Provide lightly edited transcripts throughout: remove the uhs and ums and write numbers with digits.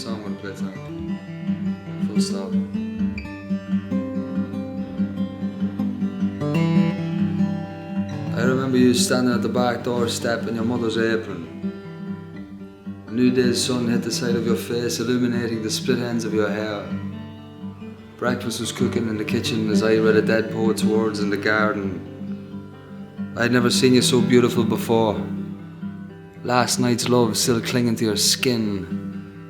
song when it plays now. Full stop. I remember you standing at the back doorstep in your mother's apron. A new day's sun hit the side of your face, illuminating the split ends of your hair. Breakfast was cooking in the kitchen as I read a dead poet's words in the garden. I'd never seen you so beautiful before. Last night's love still clinging to your skin,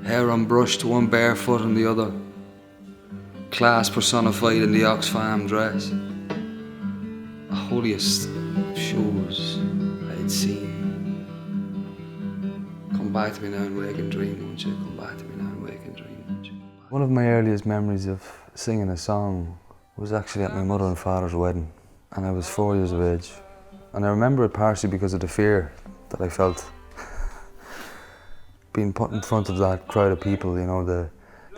hair unbrushed, one bare foot on the other. Class personified in the Oxfam dress. The holiest of shows I'd seen. Come back to me now and wake and dream, won't you? Come back to me now and wake and dream, won't you? One of my earliest memories of singing a song was actually at my mother and father's wedding, and I was 4 years of age. And I remember it partially because of the fear that I felt being put in front of that crowd of people, you know, the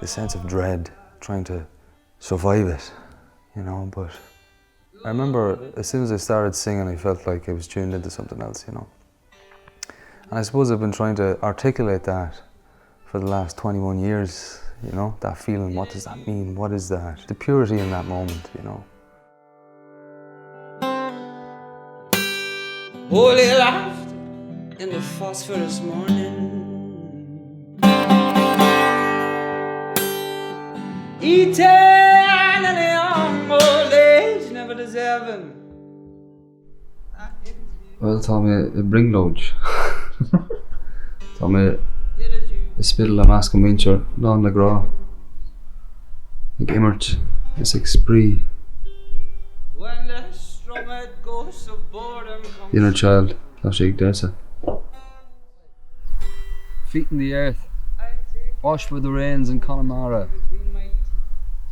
sense of dread, trying to survive it, you know. But I remember as soon as I started singing, I felt like I was tuned into something else, you know. And I suppose I've been trying to articulate that for the last 21 years, you know, that feeling. What does that mean? What is that? The purity in that moment, you know. Holy laughter in the phosphorus morning. Eternally young, old age never deserving. Well, tá mé I bringlóid. Tá mé I spittle am ascam winter, ná na grá. Ag immert, is ag spree. When the strummed ghost of boredom comes. The inner child, tá sé ag desa. Feet in the earth, washed with the rains in Connemara.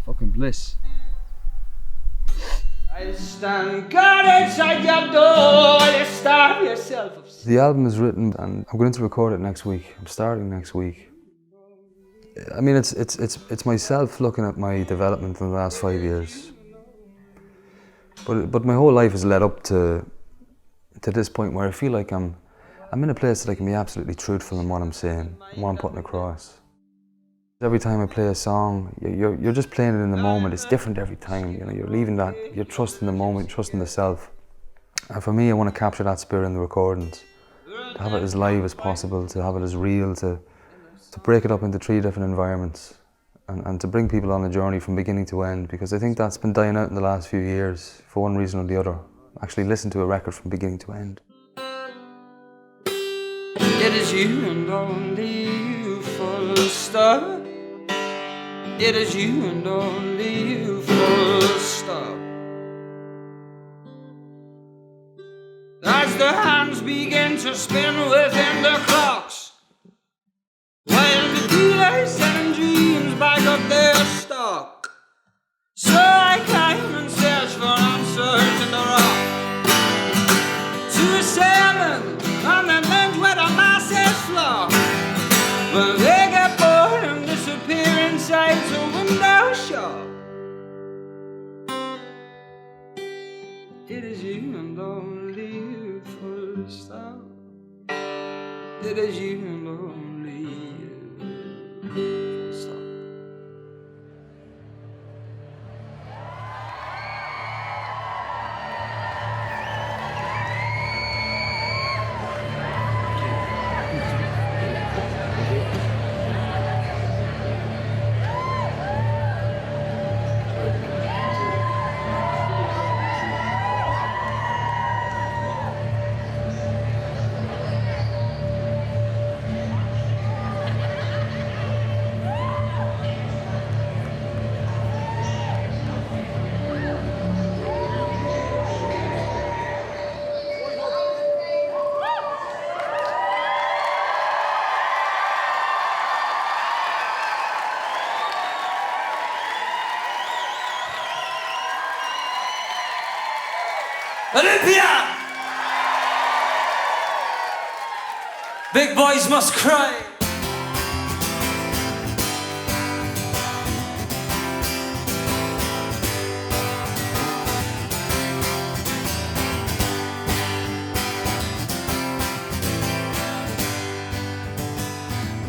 Fucking bliss. I stand guard inside your door while you starve yourself of The album is written and I'm going to record it next week. I'm starting next week. I mean, it's myself looking at my development in the last 5 years. But my whole life has led up to this point where I feel like I'm in a place that I can be absolutely truthful in what I'm saying and what I'm putting across. Every time I play a song, you're just playing it in the moment. It's different every time, you know. You're leaving that, you're trusting the moment, trusting the self. And for me, I want to capture that spirit in the recordings. To have it as live as possible, to have it as real, to break it up into 3 different environments. And to bring people on a journey from beginning to end, because I think that's been dying out in the last few years, for one reason or the other. Actually listen to a record from beginning to end. It is you and only you, full stop. It is you and only you, full stop. As the hands begin to spin within the clocks, while the dealers selling dreams back up their stock. So I climb and search for answers in the rock. To a salmon on the land where the masses flock. When they get bored and disappear inside the window shop. It is you and only you, full stop. It is you and only you, full stop. Olympia! Big boys must cry.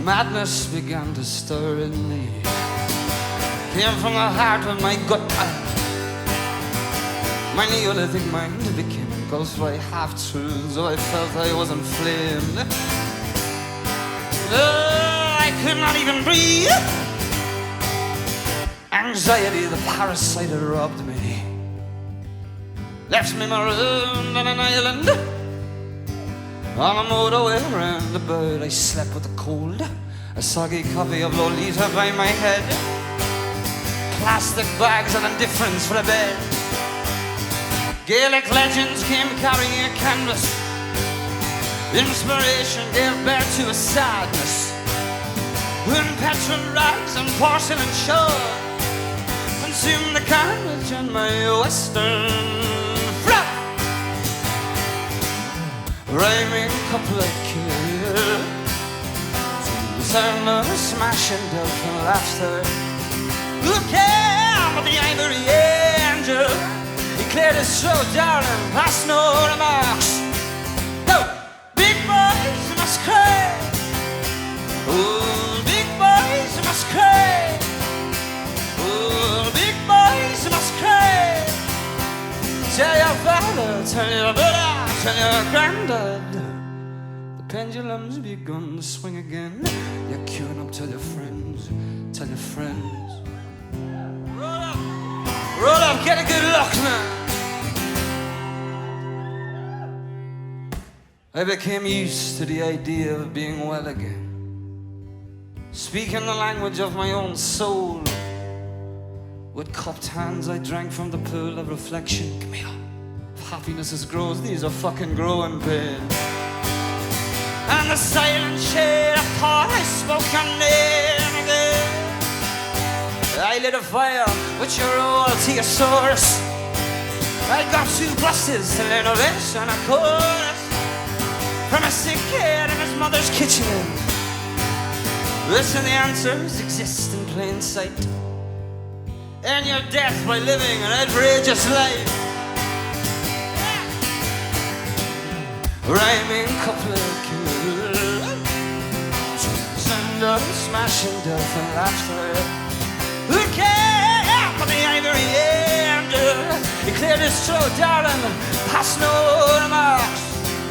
Madness began to stir in me. Came from the heart of my gut. My Neolithic mind became engulfed by half-truths, so I felt I was inflamed. I could not even breathe. Anxiety, the parasite, had robbed me. Left me marooned on an island. On a motorway around the bird, I slept with the cold. A soggy copy of Lolita by my head. Plastic bags of indifference for a bed. Gaelic legends came carrying a canvas. Inspiration gave birth to a sadness. When petrol rags and porcelain shore consumed the carnage on my western front. Rhyming couplet kill to the sound of smashing dolphin laughter. Who came with the ivory angel? He cleared his throat, darling, past no remarks. No, big boys must cry. Oh, big boys must cry. Oh, big boys must cry. Tell your father, tell your brother, tell your granddad. The pendulum's begun to swing again. You're queuing up, tell your friends, tell your friends. Roll up, get a good look now. I became used to the idea of being well again. Speaking the language of my own soul. With cupped hands I drank from the pool of reflection. Come here. If happiness is grows, these are fucking growing pains. And the silent shade of thought I spoke your name again. I lit a fire with your old Theosaurus. I got 2 buses, an innovation, a chorus. From a sick kid in his mother's kitchen. Listen, the answers exist in plain sight. Earn your death by living an outrageous life. Rhyming couplet kill. Sound of smashing death and laughter. Who cares for the ivory angel? He cleared his throat, darling, past no remarks.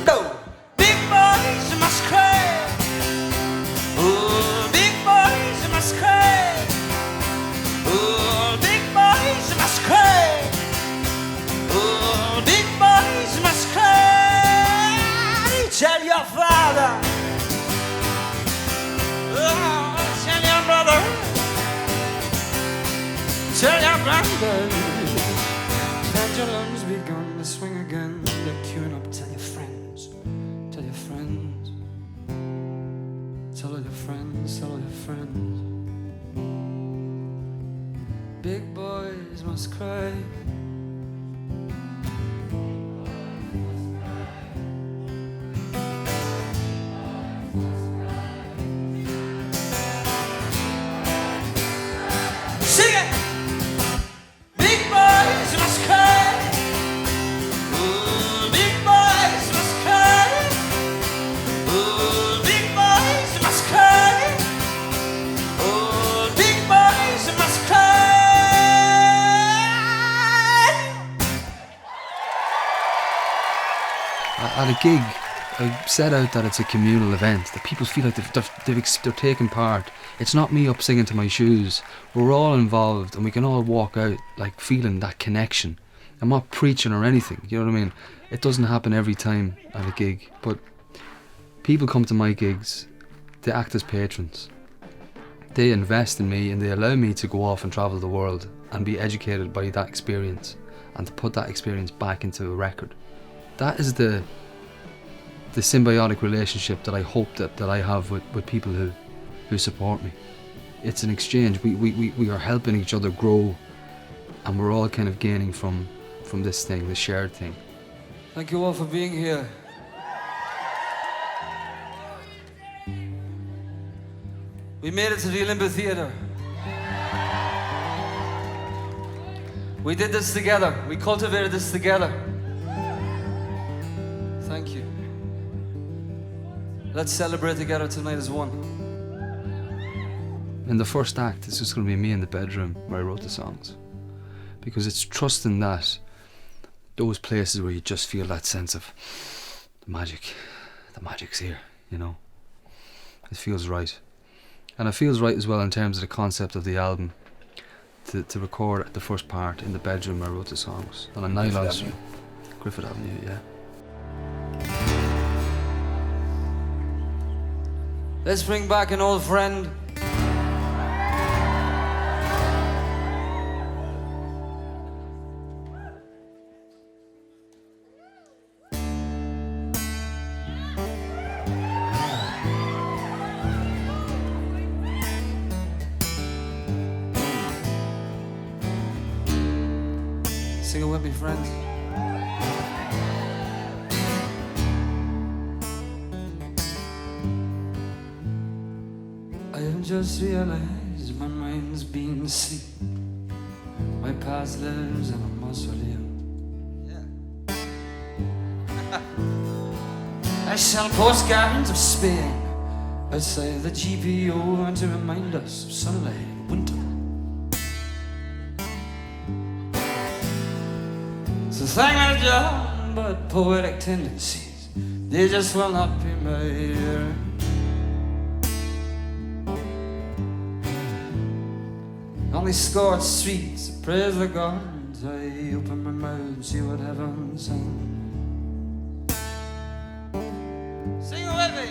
No, big boys must cry. Oh, big boys must cry. Oh, big boys must cry. Oh, big boys must cry. Tell your father. Oh, tell your brother. Tell your granddad. Pendulum's begun to swing again. They're queuing up. Tell your friends. Tell your friends. Tell all your friends. Tell all your friends. Big boys must cry. Sing it! At a gig, I set out that it's a communal event, that people feel like they're taking part. It's not me up singing to my shoes. We're all involved and we can all walk out like feeling that connection. I'm not preaching or anything, you know what I mean? It doesn't happen every time at a gig, but people come to my gigs, they act as patrons. They invest in me and they allow me to go off and travel the world and be educated by that experience and to put that experience back into a record. That is the symbiotic relationship that I hope that I have with people who support me. It's an exchange. We are helping each other grow and we're all kind of gaining from this thing, the shared thing. Thank you all for being here. We made it to the Olympia Theatre. We did this together. We cultivated this together. Thank you. Let's celebrate together tonight as one. in the first act, it's just going to be me in the bedroom where I wrote the songs. Because it's trusting that those places where you just feel that sense of the magic's here, you know. It feels right. And it feels right as well in terms of the concept of the album, to record the first part in the bedroom where I wrote the songs. On a nylon string. Griffith Avenue, yeah. Let's bring back an old friend. Sing it with me, friends. I have just realized my mind's been asleep. My past lives in a mausoleum. Yeah. I sell postcards of Spain outside the GPO to remind us of sunlight and winter. It's a thing of the job, but poetic tendencies, they just will not be made. On these scorched streets, I praise the gods. I open my mouth and see what heaven sends. Sing it with me.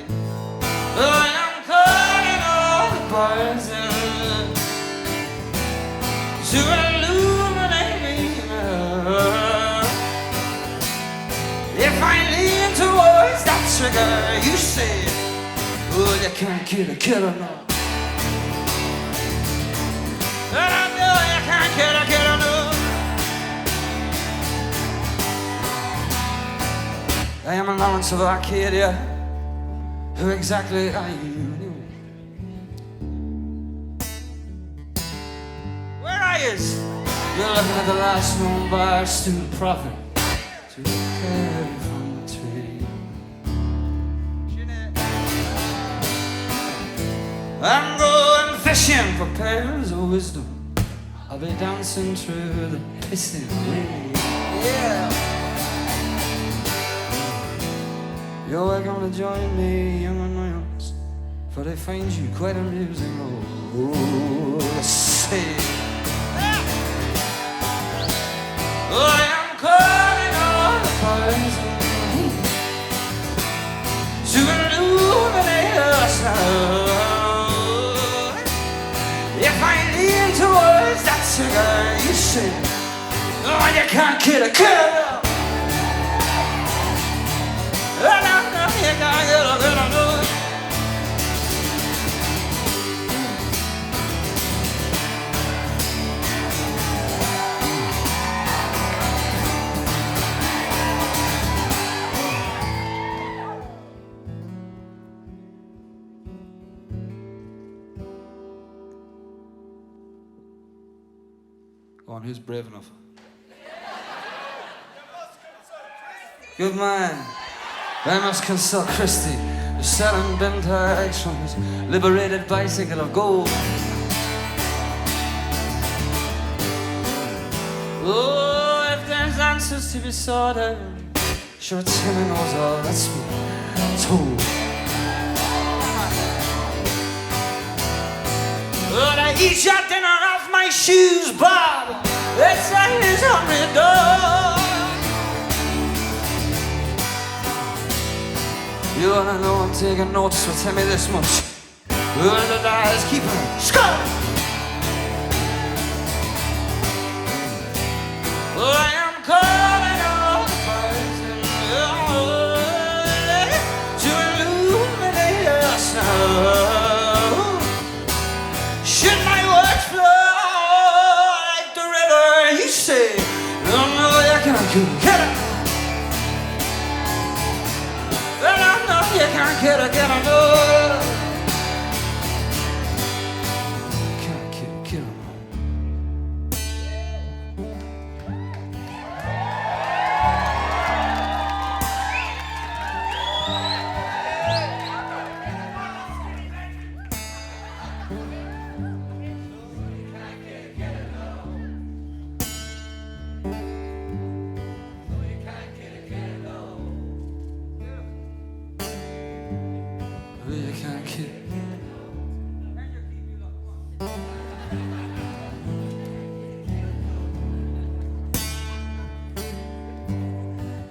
I am calling all the boys to illuminate me. If I lean towards that trigger, you say, oh, you can't kill a killer now. And I know you can't kill a killer now. I am a Lawrence of Arcadia. Who exactly are you anyway? Where are you? You're looking at the last known bar student prophet to carry from the tree. I'm going fishing for pearls of wisdom. I'll be dancing through the pissing rain. Yeah. You're welcome to join me, young annoyance, for I find you quite amusing. Oh, say. Oh, I am calling all the poison to illuminate us now. If I lean towards that cigar, you say, oh, you can't kill a killer. You can't kill a killer. Go on, who's brave enough? Good man. I must consult Christie, who's selling bin tags from his liberated bicycle of gold. Oh, if there's answers to be sought out, sure it's him who knows all that's been told. But I eat your dinner off my shoes, Bob. It's like his hungry dog. You wanna know I'm taking notes, so tell me this much. Who are the lies keeping score? Well, I am calling all the poison to illuminate us now. Should my words flow like the river, you say, no, no, you can't get it. You can't kill a killer, no. Can't kill a killer, no. You can't kill.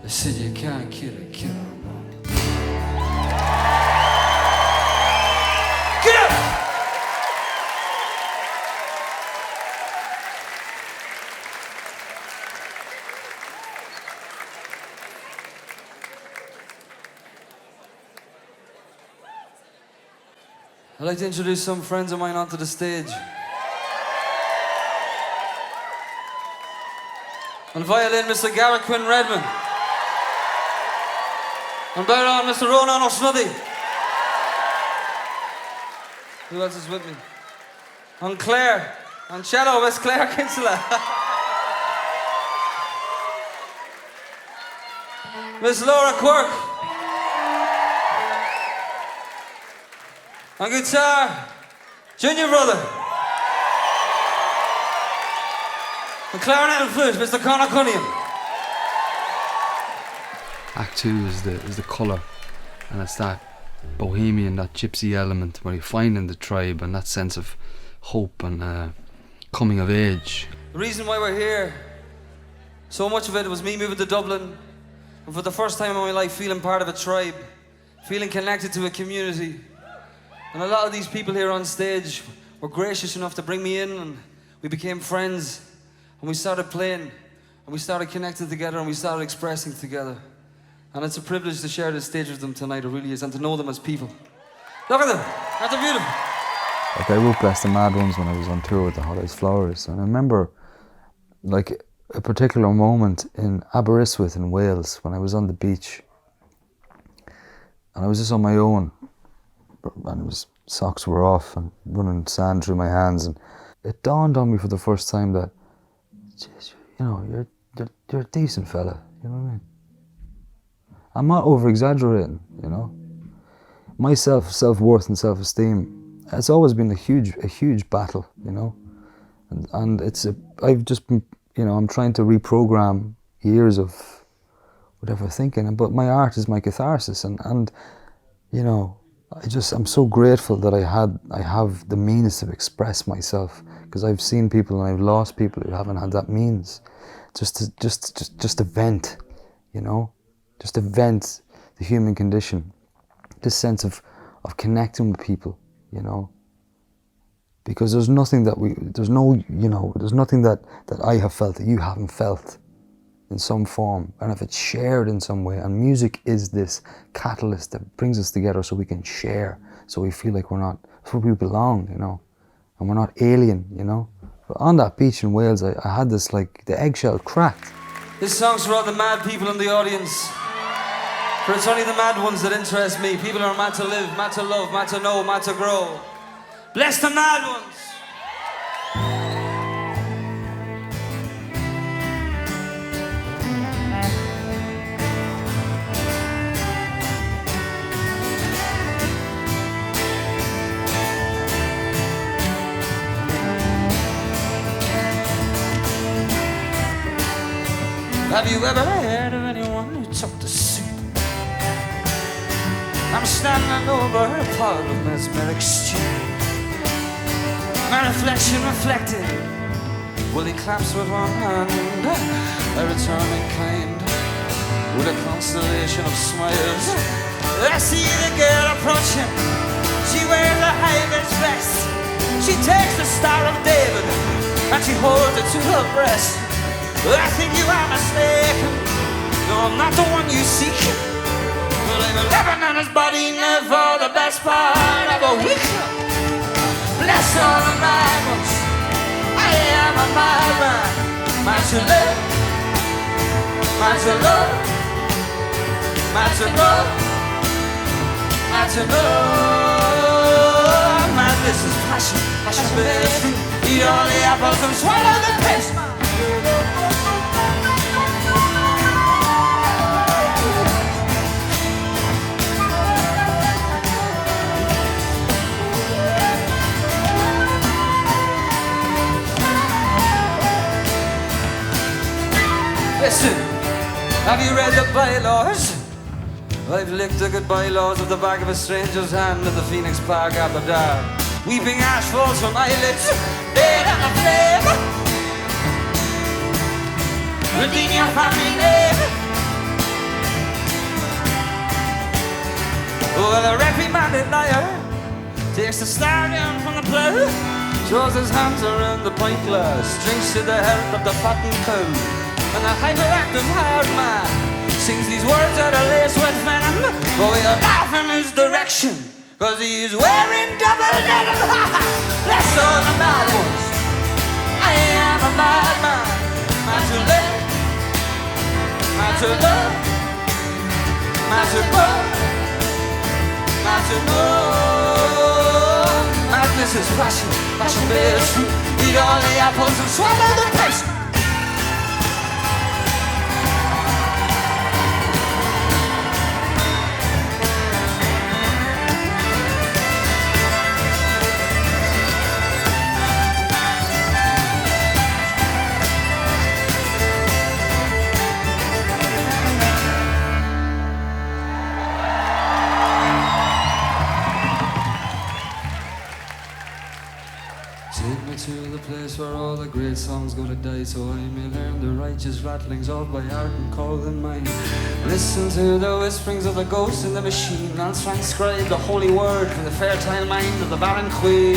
I said you can't kill a killer. Get up! I'd like to introduce some friends of mine onto the stage. On violin, Mr. Garrett Quinn Redmond. On baritone, Mr. Ronan O'Snuddy. Who else is with me? On Claire. On cello, Miss Claire Kinsella. Miss Laura Quirk. On guitar, Junior Brother. On clarinet and flute, Mr. Conor Cunningham. Act 2 is the colour, and it's that bohemian, that gypsy element where you find in the tribe and that sense of hope and coming of age. The reason why we're here, so much of it was me moving to Dublin, and for the first time in my life feeling part of a tribe, feeling connected to a community. And a lot of these people here on stage were gracious enough to bring me in, and we became friends, and we started playing, and we started connecting together, and we started expressing together. And it's a privilege to share this stage with them tonight, it really is, and to know them as people. Look at them, aren't they beautiful? Like, I wrote Bless the Mad Ones when I was on tour with the Hot Ice Flowers, and I remember like a particular moment in Aberystwyth in Wales when I was on the beach, and I was just on my own, and it was, socks were off and running sand through my hands, and it dawned on me for the first time that, geez, you know, you're a decent fella, you know what I mean? I'm not over-exaggerating, you know? My self-worth and self-esteem, it's always been a huge battle, you know? And I've just been, you know, I'm trying to reprogram years of whatever thinking, but my art is my catharsis, and you know, I'm so grateful that I have the means to express myself, because I've seen people and I've lost people who haven't had that means, just to vent, you know? Just to vent the human condition, this sense of connecting with people, you know, because there's nothing that I have felt that you haven't felt in some form, and if it's shared in some way, and music is this catalyst that brings us together so we can share, so we feel like so we belong, you know, and we're not alien, you know. But on that beach in Wales, I had this, like, the eggshell cracked. This song's for all the mad people in the audience. For it's only the mad ones that interest me. People who are mad to live, mad to love, mad to know, mad to grow. Bless the mad ones! Have you ever heard of anyone who took the soup? I'm standing over a pot of mesmeric stew. My reflection reflected. Well, he claps with one hand, a returning kind, with a constellation of smiles. I see the girl approaching. She wears a high-vis vest. She takes the Star of David and she holds it to her breast. I think you are mistaken. No, I'm not the one you seek. But I'm 11 on his body, never the best part of a week. Bless all the mad ones. I am a madman. Mad to live, mad to love, mad to go, mad to know. Madness is passion, passion baby. Eat all the apples and swallow the paste. Listen, have you read the bylaws I've licked the goodbye laws of the back of a stranger's hand in the Phoenix Park after dark. Weeping ash falls from my lips, dead on a flame. Redeem your family name. Oh, the reprimanded liar takes the star down from the plough, throws his hands around the pint glass, drinks to the health of the fattened cow. And the hyperactive hard man sings these words out of lace with venom, but we are laugh in his direction, cause he's wearing double denim. Bless all the mad ones, I am a madman. Man to live, man to love, man to go, man to know. Madness is passion, passion bears fruit. Eat all the apples and swallow the paste. To the place where all the great songs go to die, so I may learn the righteous rattlings of by art and call them mine. Listen to the whisperings of the ghosts in the machine, and transcribe the holy word from the fertile mind of the barren queen.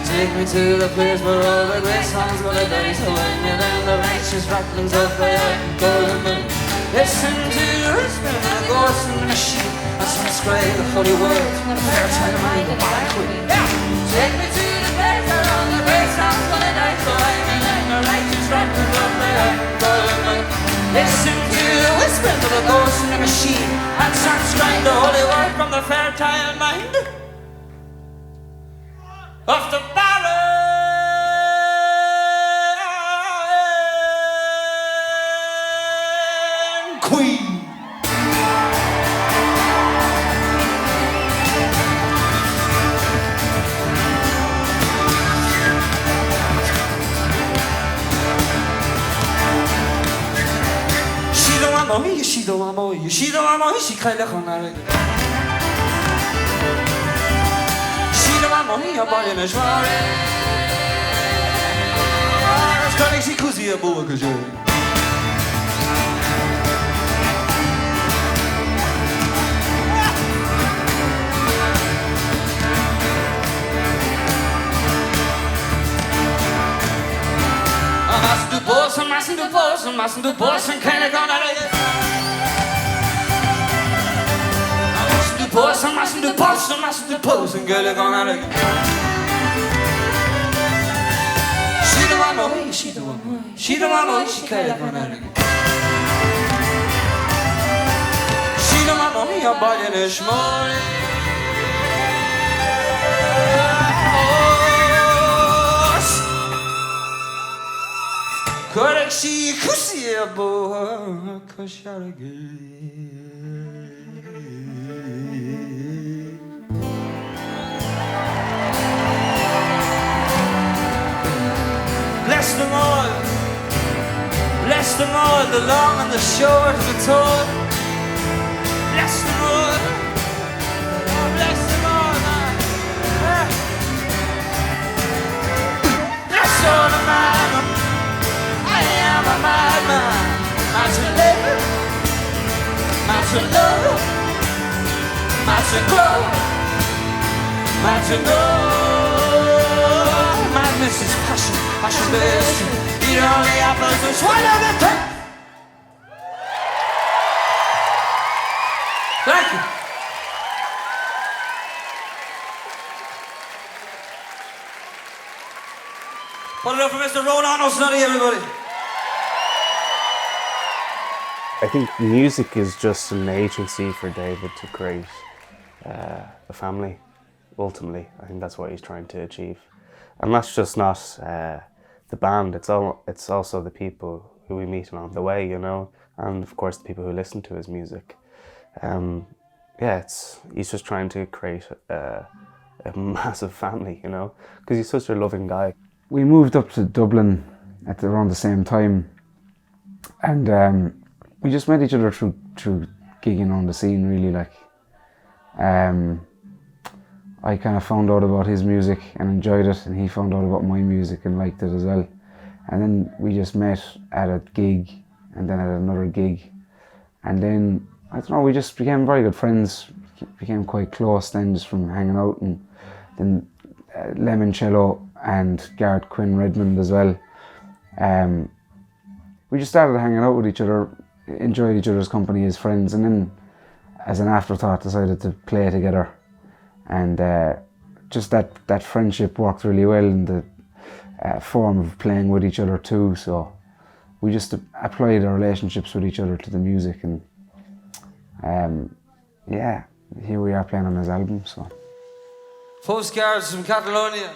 Take me to the place where all the great songs go to die, so I may learn the righteous rattlings of by art and call them mine. Listen to the whispering of the ghosts in the machine, and transcribe the holy word from the fertile mind of the barren queen. Take me to the place where all the great songs go to die, so I may learn the righteous rattlings of by art and call them mine. Listen to the whispering of the ghosts in the machine, and transcribe the holy word from the fertile mind of the barren queen. She don't want me, she cry like on her. She don't want me, a boy in a soirée. Je connais que c'est cosy à beau que je. Massen du Bossen, keine Gonnerei. Massen du Posen, keine Gonnerei. She don't want me, she don't want me, she don't want me, she keine Gonnerei. She don't want me, a body in a schmore. Correct, she cussy a boy, bless them all, the long and the short and the tall. Bless them all, oh, bless them all, man. Bless all the man. I am a madman, man to live, man to love, man to grow, man to know. Madness is passion, passion bears fruit. Eat all the apples and swallow the tape. Thank you. Put it up for Mr. Ronan O'Snuddy, everybody. I think music is just an agency for David to create a family, ultimately. I think that's what he's trying to achieve. And that's just not the band, it's also the people who we meet along the way, you know, and of course the people who listen to his music. He's just trying to create a massive family, you know, because he's such a loving guy. We moved up to Dublin at around the same time, and we just met each other through gigging on the scene really, like. I kind of found out about his music and enjoyed it, and he found out about my music and liked it as well. And then we just met at a gig, and then at another gig. And then, I don't know, we just became very good friends, became quite close then just from hanging out. And then Lemoncello and Garrett Quinn Redmond as well. We just started hanging out with each other, enjoyed each other's company as friends, and then as an afterthought decided to play together. And just that friendship worked really well in the form of playing with each other too. So we just applied our relationships with each other to the music, and yeah, here we are playing on his album. So Postcards from Catalina.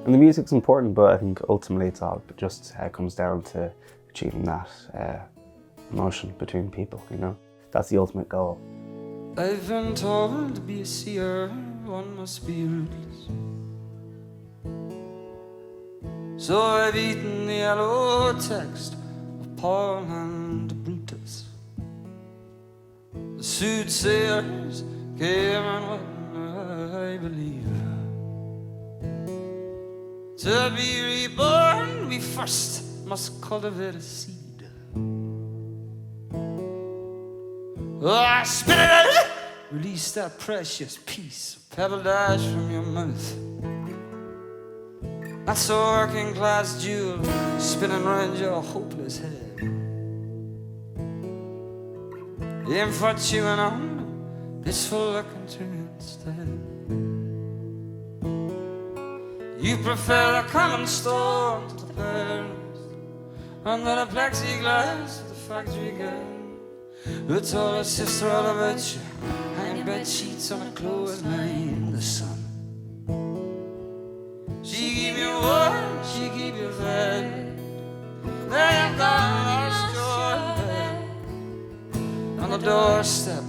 And the music's important, but I think ultimately it's all just comes down to achieving that emotion between people, you know? That's the ultimate goal. I've been told to be a seer, one must be ruthless. So I've eaten the yellow text of Paul and Brutus. The soothsayers came and went, I believe. To be reborn, we first must cultivate a seed. Oh, spit it out! Release that precious piece of pebble dash from your mouth. That's a working class jewel spinning round your hopeless head. Aim for chewing on this full looking through instead. You prefer the common storm to the pearls under the plexiglass of the factory girl who told her sister all about you, hanging bed sheets on a clothesline in the sun. She gave you warm, she gave you fed. Then you lost your bed on the doorstep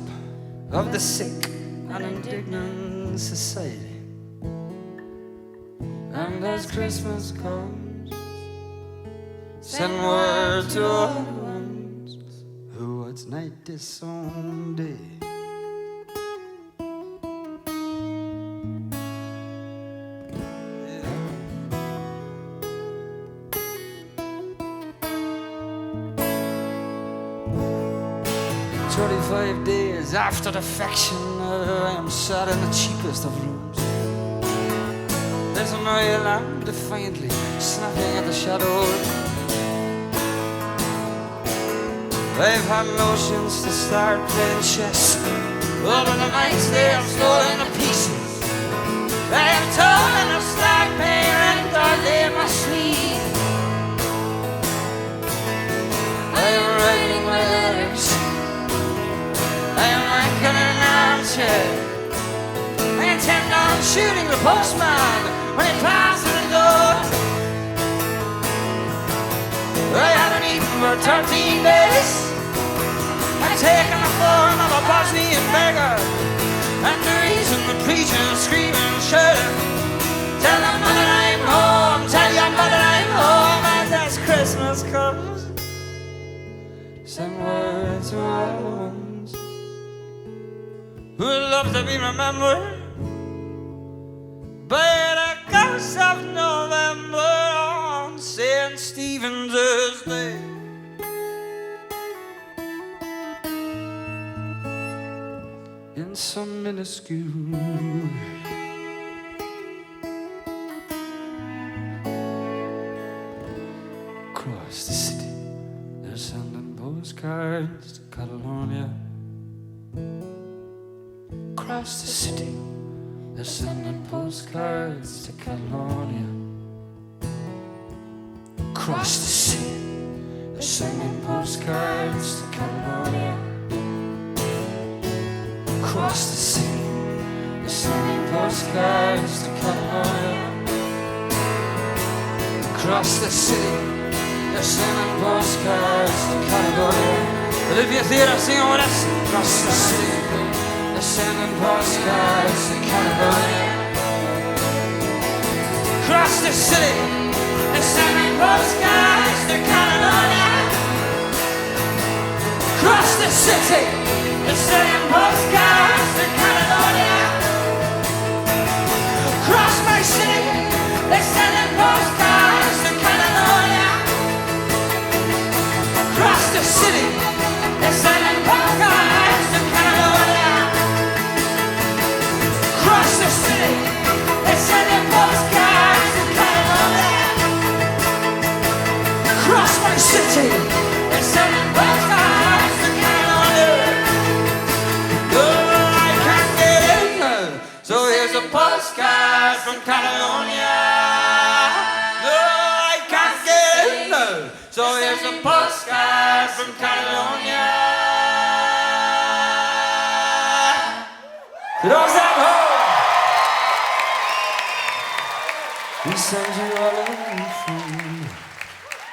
of the sick and indignant society. And as Christmas comes, send word to all the ones who it's night this own day. Yeah. 25 days after defection, I am sat in the cheapest of rooms. There's an oil lamp defiantly snapping at the shadows. I've had notions to start playing chess, but in the nights they have stolen to pieces. They have told me to start paying rent or lay my sleep. I am writing my letters, I am working in an armchair. I intend on shooting the postman when he passes the door. I haven't eaten for 13 days. I've taken the form of a Bosnian beggar, and the reason the preacher's screaming and shouting, tell your mother I'm home, tell your mother I'm home, and as Christmas comes, send word to all the ones who would love to be remembered by the ghost of November on St. Stephen's Day. In some minuscule across the city, they're sending postcards to Catalina. Across the city, they're sending postcards to Catalina. Across the city, they're sending postcards to Catalina. Across the city, they're sending postcards to Catalina. Across the city, they're sending postcards to Catalina. Olympia Theatre, sing with us. Across the city, they're sending postcards to Catalina. Across the city, They're sending postcards to Catalina. Across the city, they're sending postcards to Catalina. Across my city, they're sending postcards to Catalina. Across the city, they're sending postcards to Catalina. Across the city, they're sending postcards to Catalina. Across my city, they're sending postcards to Catalina. Oh, I can't get in now, so here's a postcard from Catalonia. No, I can't get in now, so here's a postcard from Catalonia. Those at home, we send you all away from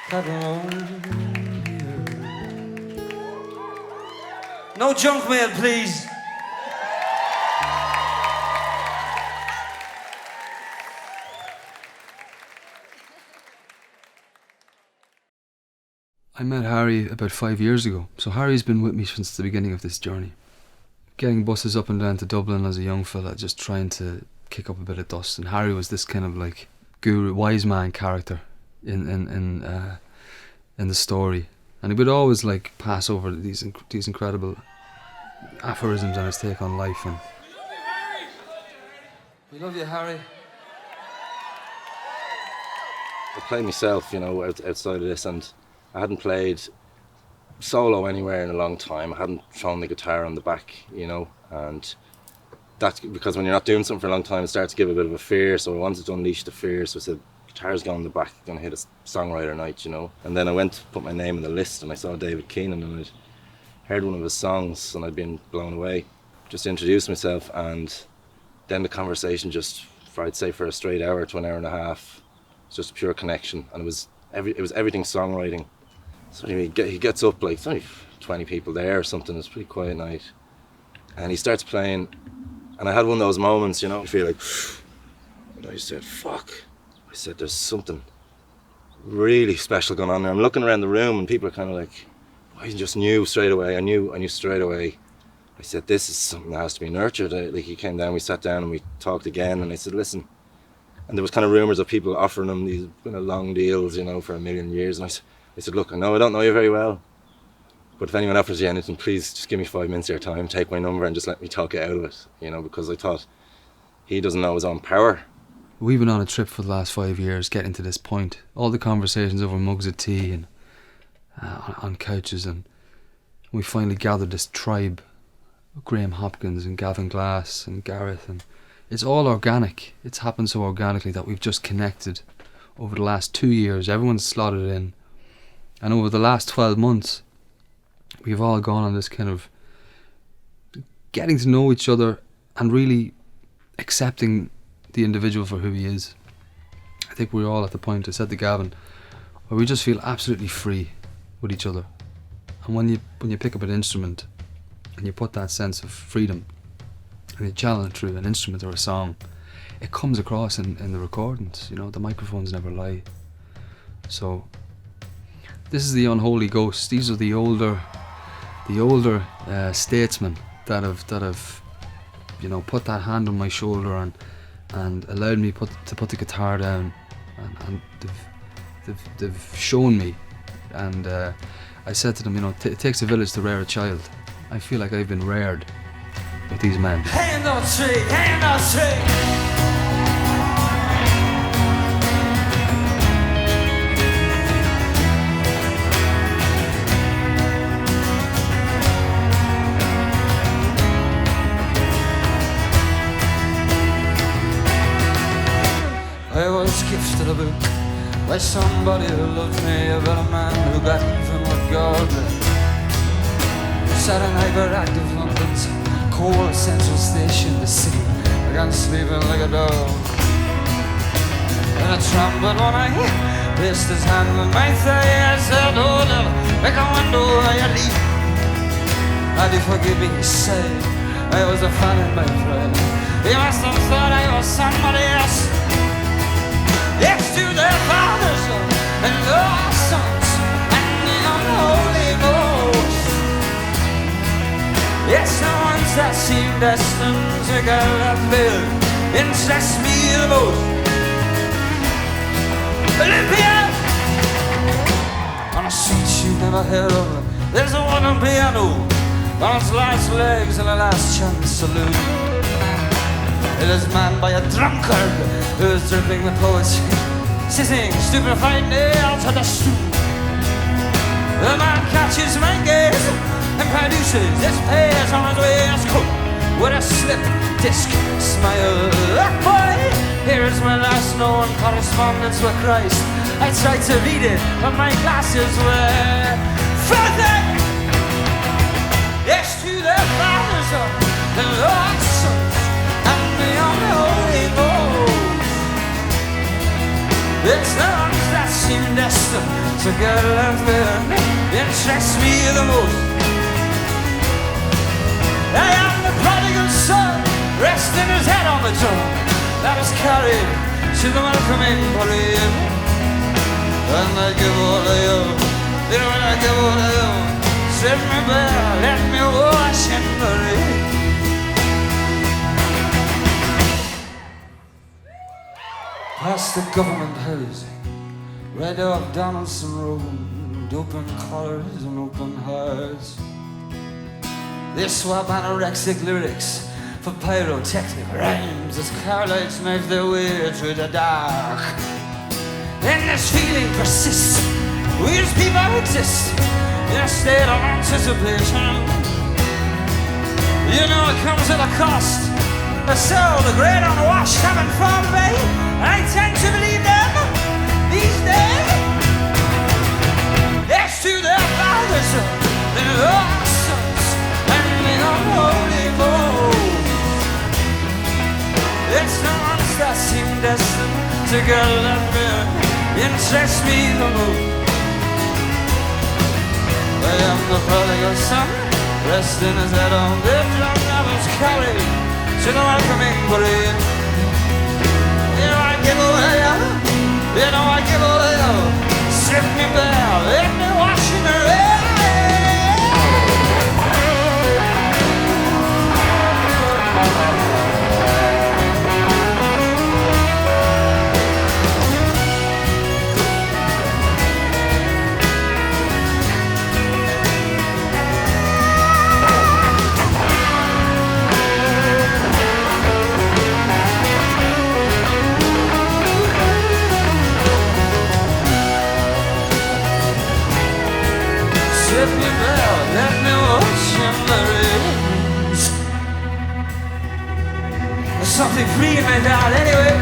Catalonia. No junk mail, please. I met Harry about 5 years ago, so Harry's been with me since the beginning of this journey. Getting buses up and down to Dublin as a young fella, just trying to kick up a bit of dust, and Harry was this kind of like guru, wise man character in the story, and he would always like pass over these incredible aphorisms and his take on life. And we love you, Harry. I play myself, you know, outside of this, and I hadn't played solo anywhere in a long time. I hadn't thrown the guitar on the back, you know, and that's because when you're not doing something for a long time, it starts to give a bit of a fear. So I wanted to unleash the fear. So I said, guitar's going on the back, going to hit a songwriter night, you know. And then I went to put my name on the list, and I saw David Keenan, and I'd heard one of his songs, and I'd been blown away. Just introduced myself, and then the conversation just, I'd say for a straight hour to an hour and a half, it's just a pure connection, and it was everything songwriting. So he gets up, like, there's only 20 people there or something, it's a pretty quiet night. And he starts playing, and I had one of those moments, you know, you feel like, and I said, fuck. I said, there's something really special going on there. I'm looking around the room, and people are kind of like, I just knew straight away, I knew straight away. I said, this is something that has to be nurtured. Like, he came down, we sat down, and we talked again, and I said, listen. And there was kind of rumours of people offering him these kind of long deals, you know, for 1 million years. And I said, look, I don't know you very well, but if anyone offers you anything, please just give me 5 minutes of your time, take my number, and just let me talk you out of it, you know, because I thought he doesn't know his own power. We've been on a trip for the last 5 years, getting to this point. All the conversations over mugs of tea and on couches, and we finally gathered this tribe, Graham Hopkins and Gavin Glass and Gareth, and it's all organic. It's happened so organically that we've just connected over the last 2 years. Everyone's slotted in, and over the last 12 months we've all gone on this kind of getting to know each other and really accepting the individual for who he is. I think we're all at the point, I said to Gavin, where we just feel absolutely free with each other. And when you pick up an instrument and you put that sense of freedom and you channel it through an instrument or a song, it comes across in the recordings, you know, the microphones never lie. So this is the unholy ghost. These are the older statesmen that have you know, put that hand on my shoulder and allowed me to put the guitar down, and they've shown me. And I said to them, you know, it takes a village to rear a child. I feel like I've been reared with these men. Hand on tree, hand on tree. I was gifted a book by somebody who loved me, about a man who got even with God. Sat in hyperactive London's cold central station, the city, began sleeping like a dog. And a trumpet when I placed his hand on my thigh, I said, oh little, make a window where you leave. And you forgive me, he said, I was a fan of my friend. He must have thought I was somebody else. Yes, to their fathers and their sons and the unholy ghosts. Yes, the ones that seem destined to go uphill interest me the most. Olympia! On a street you never heard of, there's a one on piano on its last legs and a last chance saloon. It is manned by a drunkard who is dripping with poetry, sitting stupefied nail to the stool. The man catches my gaze and produces his pairs on his waistcoat with a slip disc smile. Look, boy, here is my last known correspondence with Christ. I tried to read it, but my glasses were filthy. Yes, to their fathers and Lord's sons and the unholy ghosts. It's the ones that seem destined to get left there interest me the most. I am the prodigal son, resting his head on the throne that was carried to the welcoming parade. And I give all of you, you know when I give all of you, strip me bare, let me wash in the rain. Past the government housing, right off Donaldson Road, open collars and open hearts. They swap anorexic lyrics for pyrotechnic rhymes as carlights knife their way through the dark. And this feeling persists, we as people exist in a state of anticipation. You know it comes at a cost, so the great unwashed coming from me, I tend to believe them these days. Yes, to their fathers and their sons and the unholy ghosts. It's the ones that seem destined to get left there interest me the most. I am the prodigal son, resting his head on the drum that was carried to the welcoming parade. You know I give all of you, you know I give all of you, strip me bare, let me wash in the rain. Strip me bare, let me wash in the rain. There's something freeing me down anyway.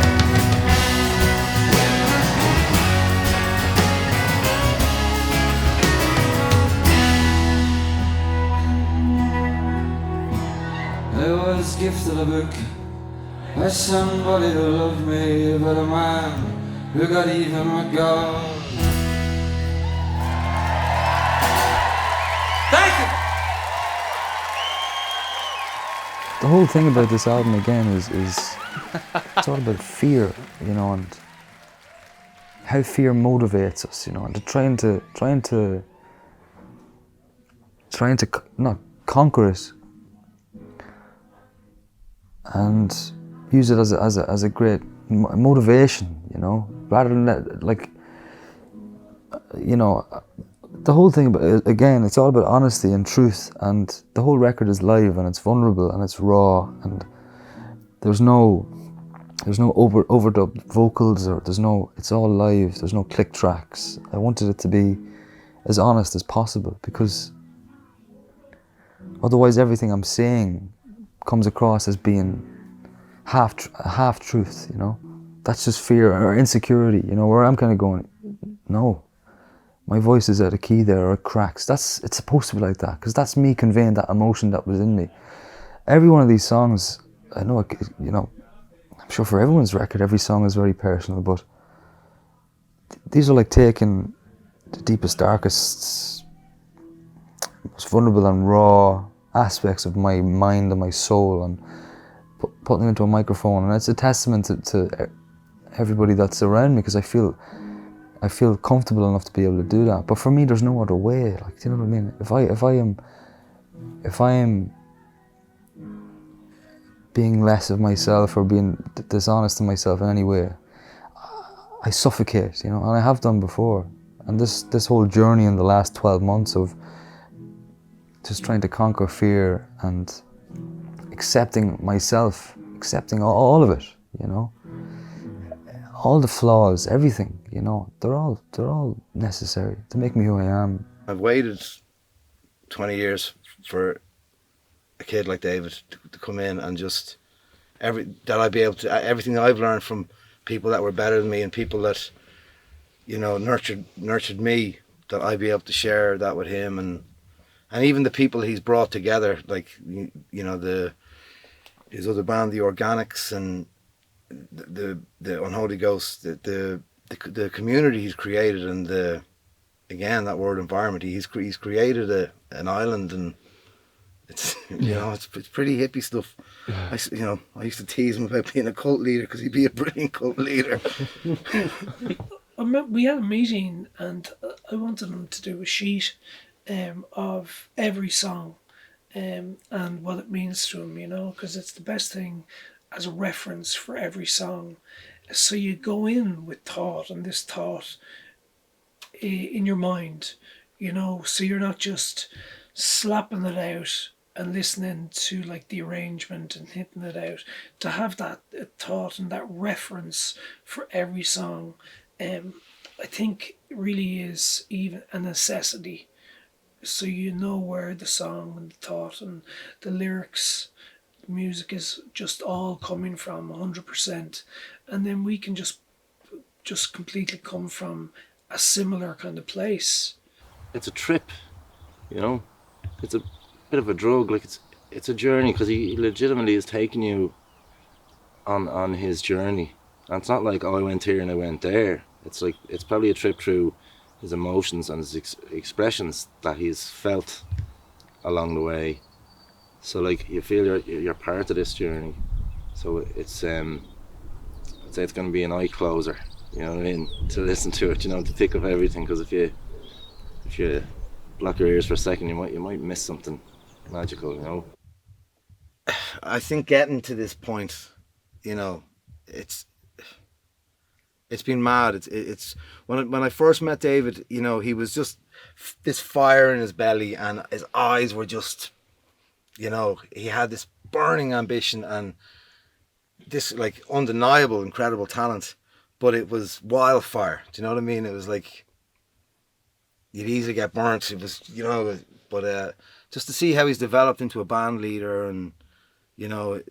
I was gifted a book by somebody who loved me, but a man who got even with God. Thank you. The whole thing about this album again is it's all about fear, you know, and how fear motivates us, you know, and trying to not conquer it and use it as a great motivation, you know, rather than that, like, you know. The whole thing, again, it's all about honesty and truth, and the whole record is live and it's vulnerable and it's raw, and there's no overdubbed vocals, or it's all live, there's no click tracks. I wanted it to be as honest as possible, because otherwise everything I'm saying comes across as being half truth, you know. That's just fear or insecurity, you know, where I'm kind of going, no. My voice is out of key there, or it cracks. It's supposed to be like that, because that's me conveying that emotion that was in me. Every one of these songs, I know, you know, I'm sure for everyone's record, every song is very personal, but these are like taking the deepest, darkest, most vulnerable and raw aspects of my mind and my soul and putting them into a microphone. And it's a testament to everybody that's around me, because I feel comfortable enough to be able to do that. But for me, there's no other way. Like, do you know what I mean? If I am being less of myself or being dishonest to myself in any way, I suffocate, you know, and I have done before. And this whole journey in the last 12 months of just trying to conquer fear and accepting myself, accepting all of it, you know, all the flaws, everything, you know, they're all necessary to make me who I am. I've waited 20 years for a kid like David to come in and just everything that I've learned from people that were better than me and people that, you know, nurtured me, that I'd be able to share that with him, and even the people he's brought together, like, you know, his other band, the Organics, and the Unholy Ghost, the community he's created, and again that word environment, he's created an island, and it's, you know, it's pretty hippie stuff. I used to tease him about being a cult leader because he'd be a brilliant cult leader. We had a meeting and I wanted him to do a sheet of every song and what it means to him, you know, because it's the best thing as a reference for every song. So you go in with thought, and this thought in your mind, you know, so you're not just slapping it out and listening to like the arrangement and hitting it out. To have that thought and that reference for every song, I think really is even a necessity. So you know where the song and the thought and the lyrics, the music is just all coming from 100%, and then we can just completely come from a similar kind of place. It's a trip, you know. It's a bit of a drug. Like, it's a journey, because he legitimately is taking you on his journey. And it's not like, oh, I went here and I went there. It's like, it's probably a trip through his emotions and his expressions that he's felt along the way. So like, you feel you're part of this journey. So it's I'd say it's going to be an eye closer, you know what I mean, to listen to it, you know, to pick up everything. Because if you block your ears for a second, you might miss something magical, you know. I think getting to this point, you know, it's been mad. It's when I first met David, you know, he was just this fire in his belly, and his eyes were just, you know, he had this burning ambition and this like undeniable, incredible talent, but it was wildfire. Do you know what I mean? It was like, you'd easily get burnt. It was, you know, but just to see how he's developed into a band leader, and, you know,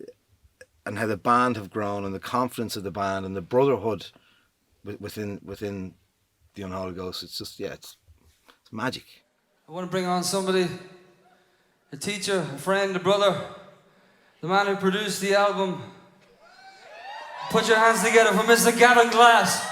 and how the band have grown, and the confidence of the band, and the brotherhood within the Unholy Ghost. It's just, yeah, it's magic. I want to bring on somebody, a teacher, a friend, a brother, the man who produced the album. Put your hands together for Mr. Gavin Glass.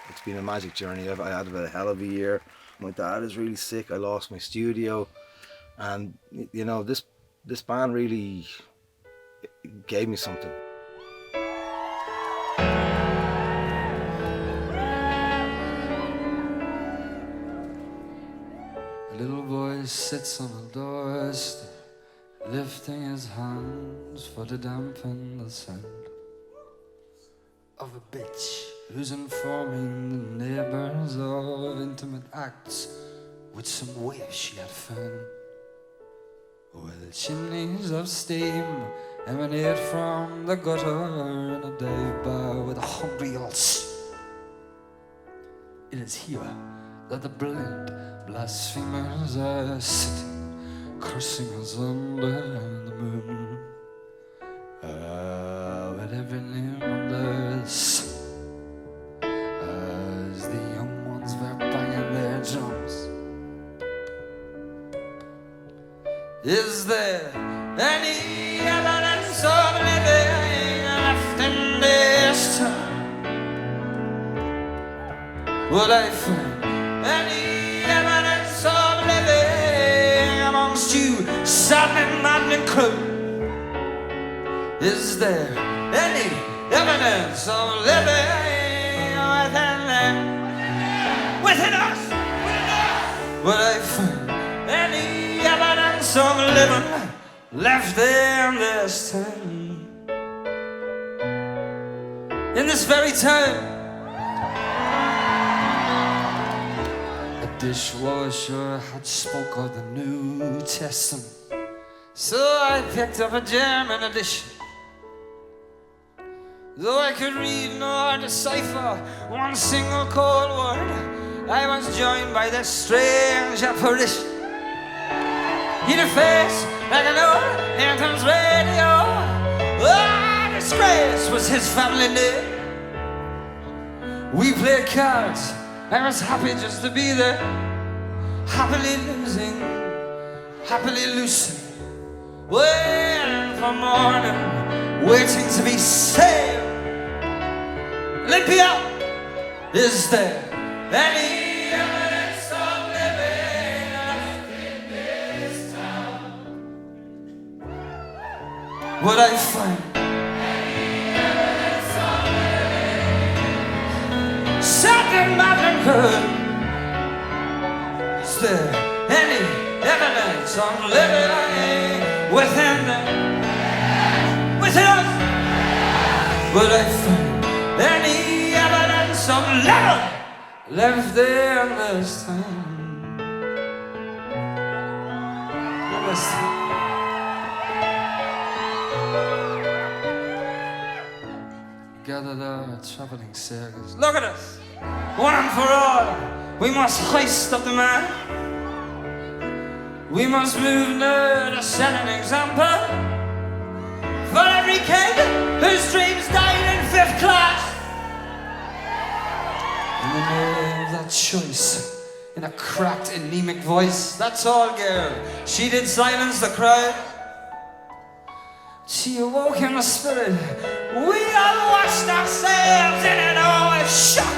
It's been a magic journey. I had about a hell of a year. My dad is really sick. I lost my studio, and, you know, this band really gave me something. A little boy sits on a doorstep, lifting his hands for to dampen the sound of a bitch who's informing the neighbours of intimate acts with some waif she had found. Where the chimneys of steam emanate from the gutter in a dive bar with a hungry ulce. It is here that the brilliant blasphemers are sitting, cursing us under the moon. With every limb under the sun, as the young ones were banging their drums. Is there any evidence of living left in this town? Would I find any evidence of living amongst you, saddening, maddening crew? Is there any evidence of living within us? Would I find any evidence of living left there in this time? In this very time, a dishwasher had spoke of the New Testament, so I picked up a German edition. Though I could read nor decipher one single cold word, I was joined by this strange apparition. He had a face like an old anthem's radio. Ah, disgrace was his family name. We played cards. I was happy just to be there, happily losing, happily losing, waiting for morning, waiting to be saved. Olympia, is there any evidence of living in this town? Would I find any evidence of living? Something maddening good. Is there any evidence of living within us? Would I find any evidence of love left there in this time? Gathered our travelling circus. Look at us, one and for all. We must hoist up the man. We must move now to set an example for every kid whose dreams died in 5th class. In the middle of that choice, in a cracked, anemic voice, that tall girl, she did silence the crowd. She awoke in the spirit. We all washed ourselves in an hour of shock.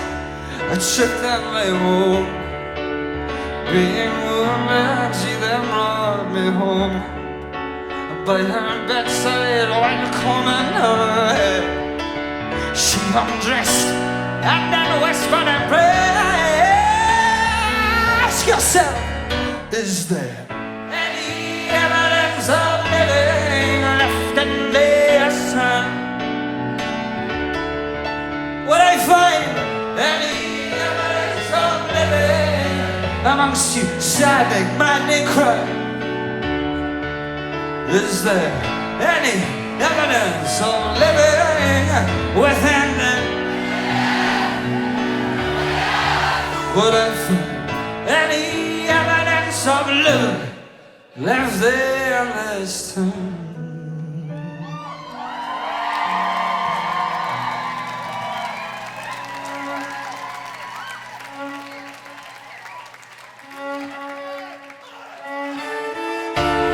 A trick that my home. Being woman, she then brought me home. By her bedside, while coming her head, she undressed and then whispered and prayed. Ask yourself, is there any evidence of living left in this town? Would I find any evidence of living amongst you, saddening, maddening crowd? Is there any evidence of living within them? Would I find any evidence of living left there in this town?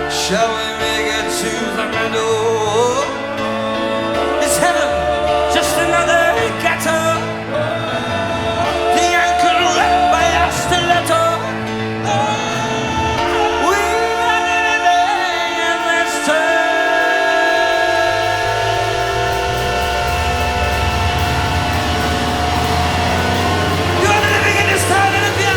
Shall we make it to the meadow? Is heaven just another ghetto? The ankle wrapped by a stiletto. We are living in this town. You are living in this town, Olympia.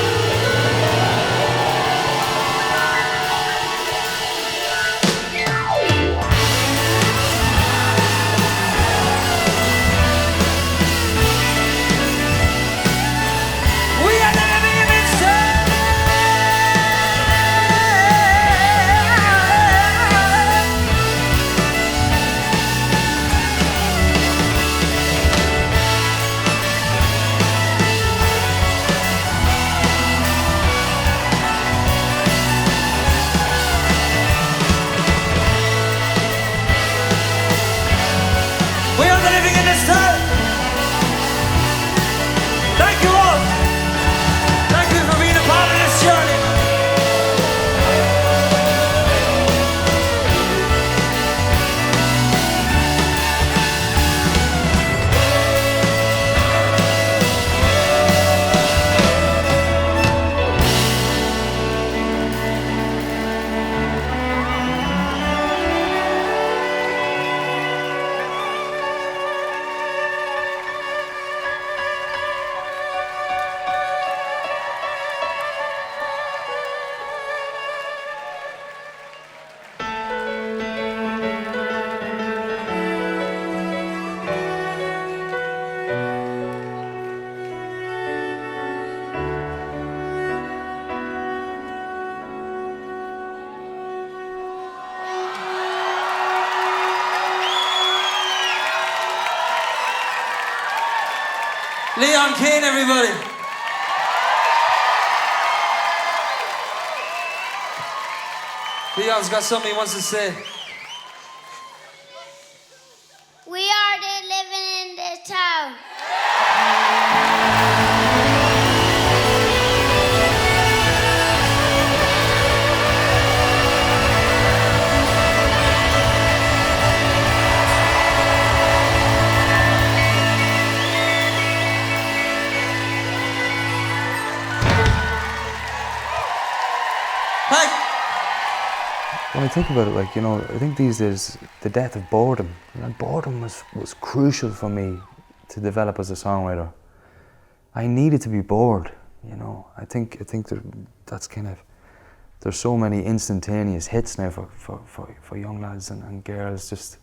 Leon Kane, everybody. Leon's got something he wants to say. We are the living in this town. When I think about it, like, you know, I think these days the death of boredom, you know, boredom was crucial for me to develop as a songwriter. I needed to be bored, you know. I think that's kind of, there's so many instantaneous hits now for young lads and girls, just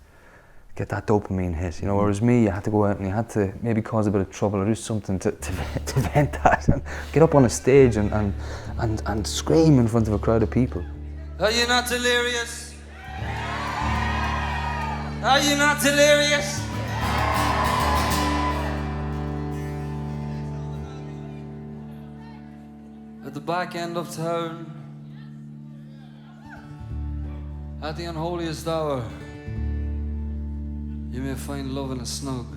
get that dopamine hit, you know. Whereas me, you had to go out and you had to maybe cause a bit of trouble or do something to vent that and get up on a stage and scream in front of a crowd of people. Are you not delirious? Are you not delirious? At the back end of town, at the unholiest hour, you may find love in a snug.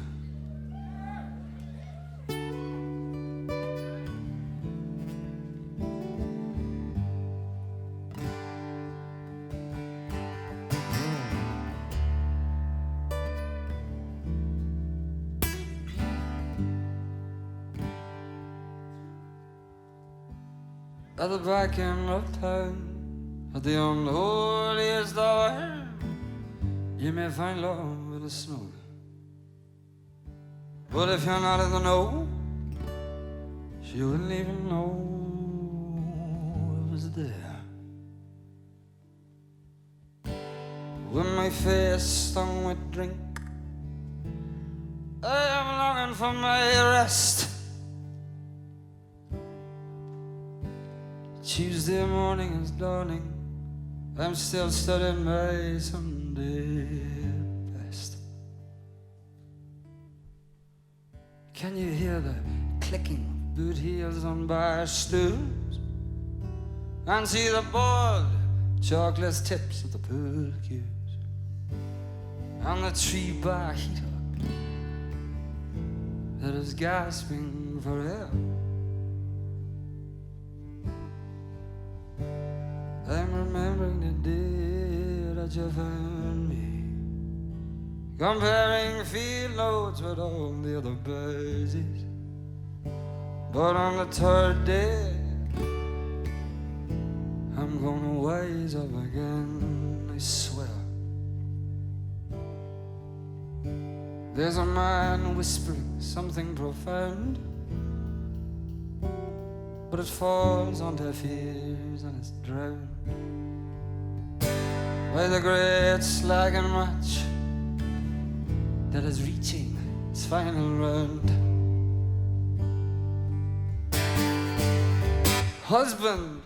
At the back end of town, at the unholiest hour, you may find love in the snow. But if you're not in the know, she wouldn't even know it was there. When my face stung with drink, I am longing for my rest. Tuesday morning is dawning, I'm still studying my Sunday best. Can you hear the clicking of boot heels on bar stools? And see the boiled chocolate tips of the pool cues? And the tree bar heater that is gasping for air? I'm remembering the day that you found me, comparing field notes with all the other posies. But on the third day, I'm gonna wise up again, I swear. There's a man whispering something profound, but it falls on deaf ears and it's drowned by the great slagging match that is reaching its final round. Husband,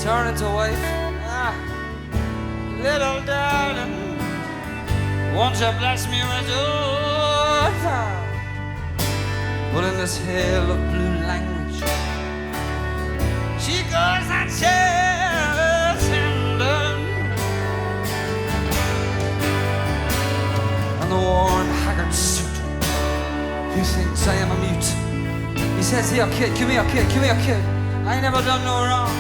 turn into wife, little darling, won't you bless me with your vow? But in this hail of blue language, she goes and shares him down. And the worn, haggard suit, who thinks I am a mute, he says, here kid, come here kid, come here kid, I ain't never done no wrong.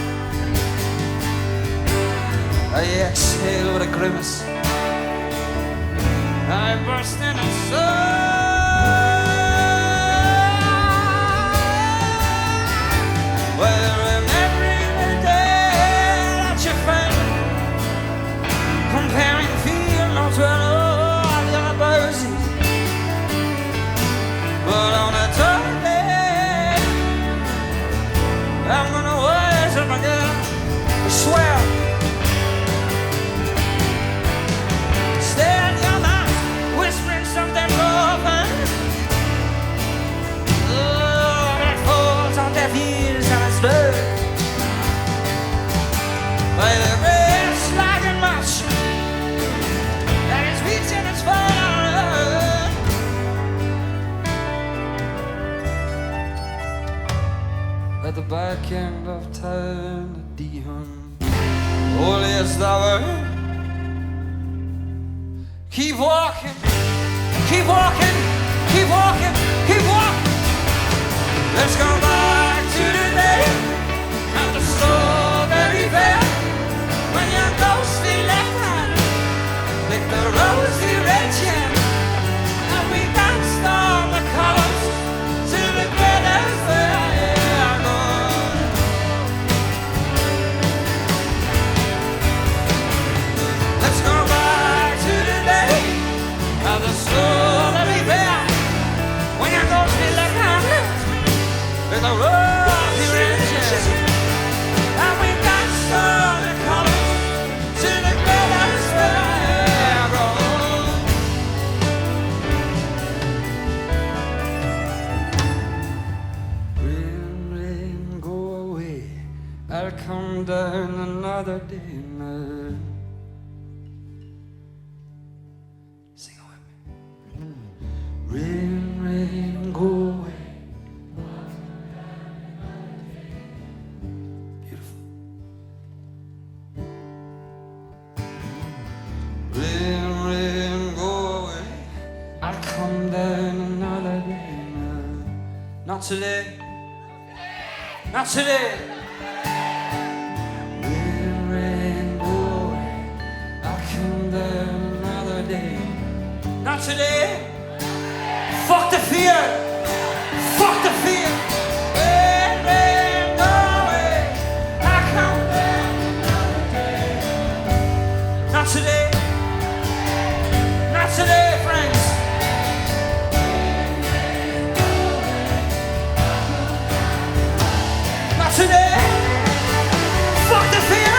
I exhale with a grimace, and I burst into song. Well, remembering the day that you found, comparing field notes with all the other posies. But on a third day, I'm gonna wise up again, I swear. Stay in your mouth, whispering something more. back end of town, Dihun. Holy as thou art. Keep walking, keep walking, keep walking, keep walking. Let's go back to the day at the strawberry fair, when your ghostly left hand licked the rosy red chin, and we danced all the colors to the glitters where I go. Let's go back to the day of the strawberry fair, when your ghostly left hand licked the rosy red chin, and we danced all the colors to the glitters where I go. Rain, rain, go away. I'll come down another day now. Sing it with me. Rain, rain, go away. Beautiful. Rain, rain, go away. I'll come down another day now. Not today. Not today. Rain, rain, go away. I'll come down another day. Not today. Fuck the fear. Fuck the fear. Rain, rain, go away. I'll come down another day. Not today. Not today, friends. Not today. Fuck the fear.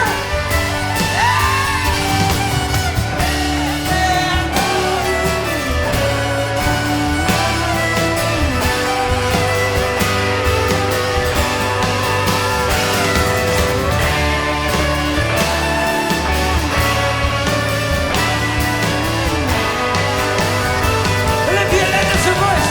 Olympia, let us voice.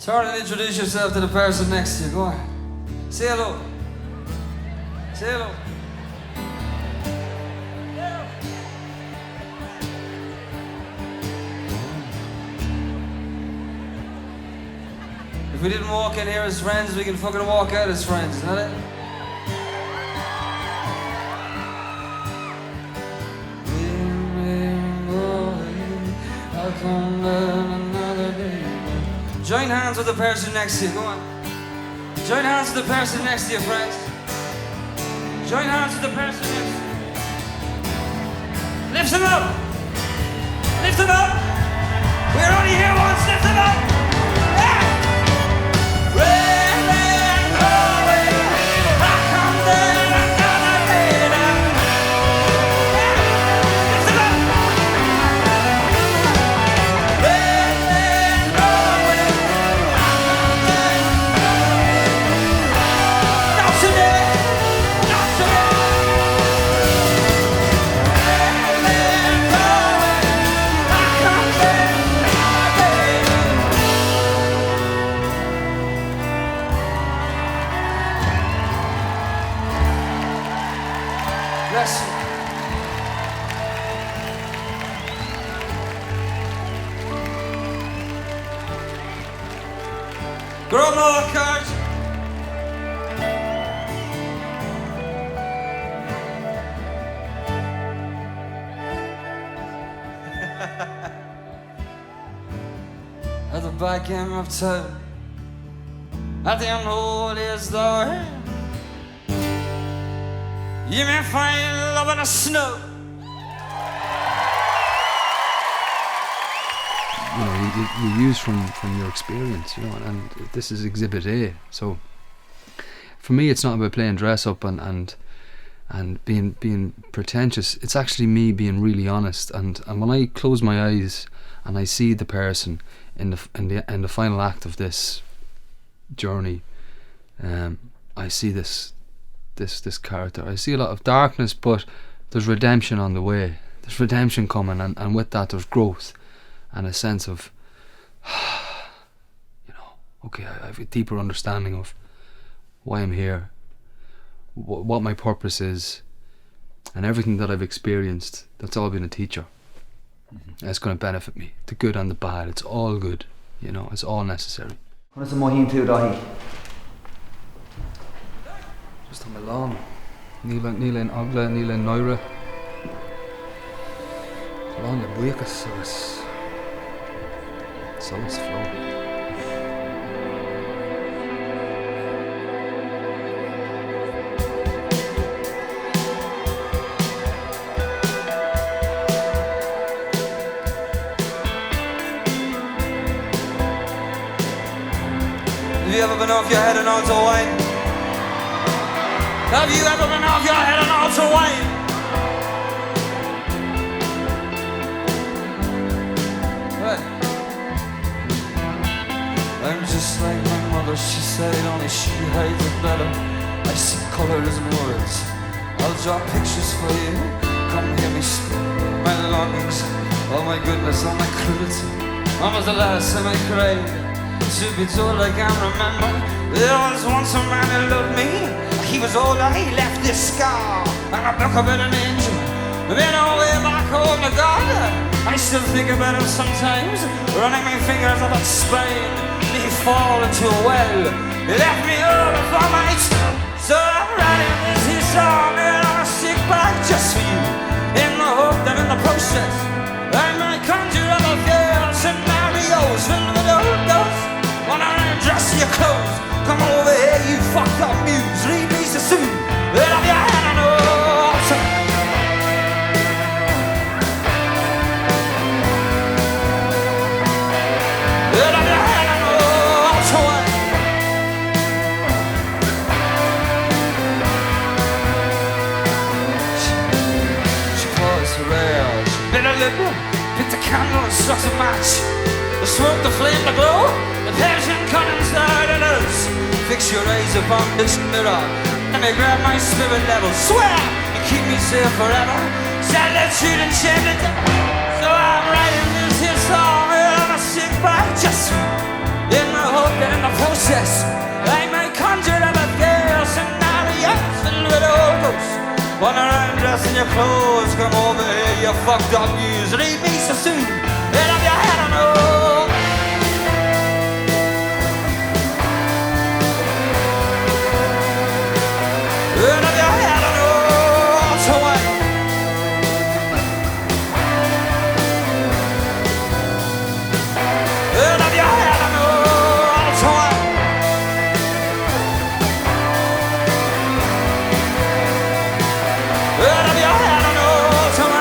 Turn and introduce yourself to the person next to you. Go on. Say hello. Say hello. If we didn't walk in here as friends, we can fucking walk out as friends, isn't that it? I'll come down another day. Join hands with the person next to you, go on. Join hands with the person next to you, friends. Join hands with the person next to you. Lift them up! Lift them up! We're only here once, lift them up! Yeah! Rain, rain, go away. I'll come down another day now. Yeah! Lift them up! Rain, rain, go away. Not today! Not today! Rain, rain, go away. I'll come down another day. Bless you. Grow more cards. At the back end of town, at the unholiest door, you may find love in the snow. You know, you use from your experience, you know, and this is Exhibit A. So for me, it's not about playing dress up and being pretentious. It's actually me being really honest. And when I close my eyes and I see the person in the final act of this journey, I see this character. I see a lot of darkness, but there's redemption on the way. There's redemption coming, and with that there's growth and a sense of, you know, okay, I have a deeper understanding of why I'm here, what my purpose is, and everything that I've experienced. That's all been a teacher. Mm-hmm. It's going to benefit me, the good and the bad. It's all good, you know, it's all necessary. What is the mohín tú dahi? Just on my lawn. Níl in Agla, níl in Noira. Lawn le buíochas agus solas flow. Have you ever been off your head and out to wine? Have you ever been off your head and out to wine? Right. I'm just like my mother, she said, only she hides it better. I see colours and words, I'll draw pictures for you. Come hear me speak my longings, oh my goodness, oh my cruelty. When was the last time I cried? To be told I can't remember. There was once a man who loved me. He was older, he left this scar and a book of it an angel. Then all the way back home to God, I still think about him sometimes, running my fingers up his spine. He fall into a well. He left me all before my time. So I'm writing this here song and I'll stick back just for you, in the hope that in the process I might conjure up a fair scenarios filled with old ghosts. Wanna undress your clothes, come over here, you fucked up muse. Leave me so soon, let up your hand on the altar. Let up your hand on the altar. She paused for air, she bit a lip, picked a candle and struck a match. The smoke, the flame, the glow, the passion cut inside of us. Fix your eyes upon this mirror, let me grab my spirit level. Swear you keep me safe forever. Solitude and shame. So I'm writing this here song and I sit back just in the hope that in the process I might conjure up a fair scenarios filled with old ghosts. Wanna undress in your clothes, come over here, you fucked up muse. Leave me so soon, let up your head on the Let up your head on the altar. Let up your head on the altar. Let up your head on the altar.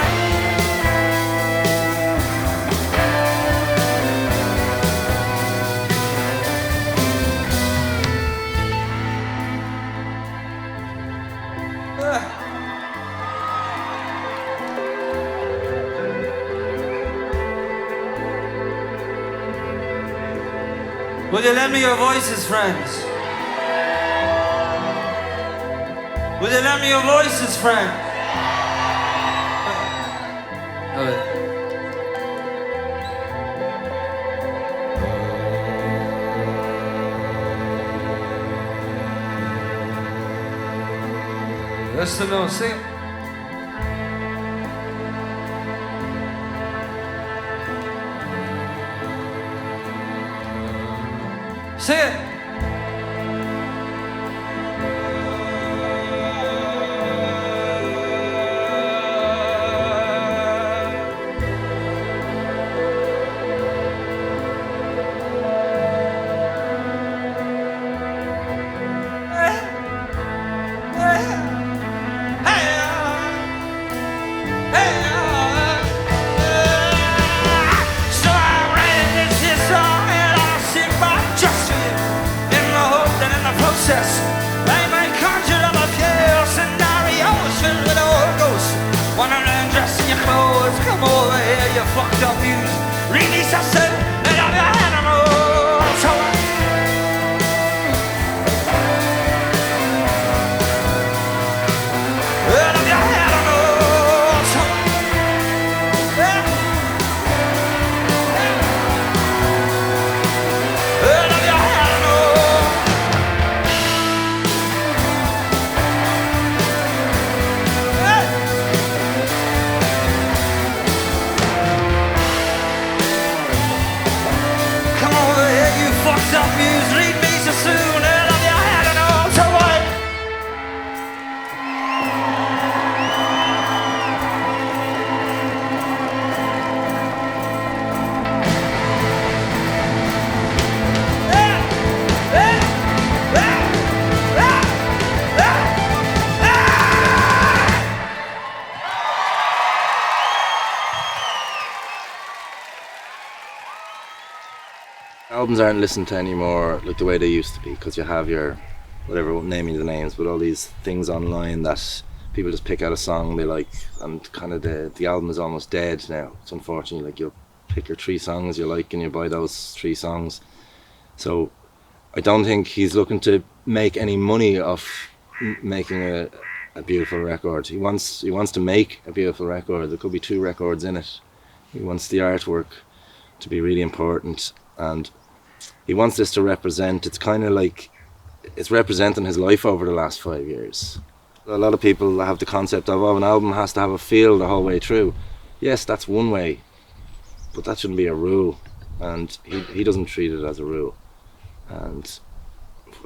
Will you lend me your voices, friends? Will you lend me your voices, friends? That's the note, sing it. Sing it. So I'm writing this your clothes. Come over here, you fucked up youths. Release yourself and have your animals. So out of your animals. So out of your animals. Come over here, you fucked up muse. Read me so soon. Out of your animals. So what? Albums aren't listened to anymore like the way they used to be, because you have your, whatever, naming the names, but all these things online that people just pick out a song they like, and kind of the album is almost dead now. It's unfortunately like you'll pick your 3 songs you like and you buy those 3 songs. So I don't think he's looking to make any money off making a beautiful record. He wants to make a beautiful record. There could be 2 records in it. He wants the artwork to be really important, and he wants this to represent, it's kind of like it's representing his life over the last 5 years. A lot of people have the concept of, oh, an album has to have a feel the whole way through. Yes, that's one way, but that shouldn't be a rule, and he doesn't treat it as a rule. And